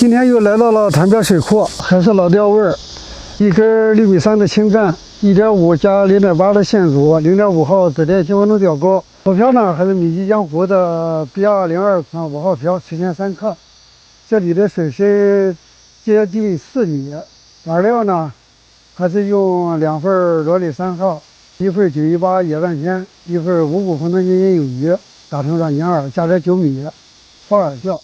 今天又来到了潭边水库，还是老调味儿。1根6米3的氢弹，1.5加0.8的线组，0.5号紫电金黄铜吊钩。浮漂呢还是米记江湖的 B202款5号漂，水深3克。这里的水深接近4米。饵料呢还是用2份罗里3号，1份918野半天，1份5谷红灯金银有余，打成软筋饵，加点9米，放饵料。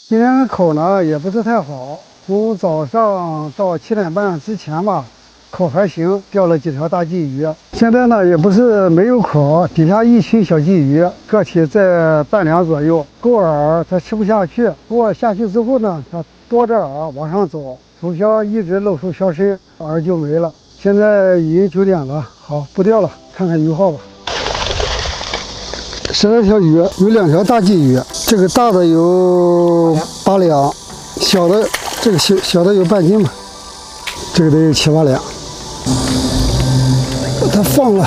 今天的口呢也不是太好，从早上到7点半之前吧，口还行，钓了几条大鲫鱼。现在呢也不是没有口，底下一群小鲫鱼，个体在半两左右，钩饵它吃不下去，钩饵下去之后呢，它多着饵往上走，浮漂一直露出漂身，饵就没了。现在已经9点了，好，不钓了，看看鱼号吧。12条鱼，有2条大鲫鱼，这个大的有8两，小的这个小的有半斤吧，这个得有7、8两。把它放了。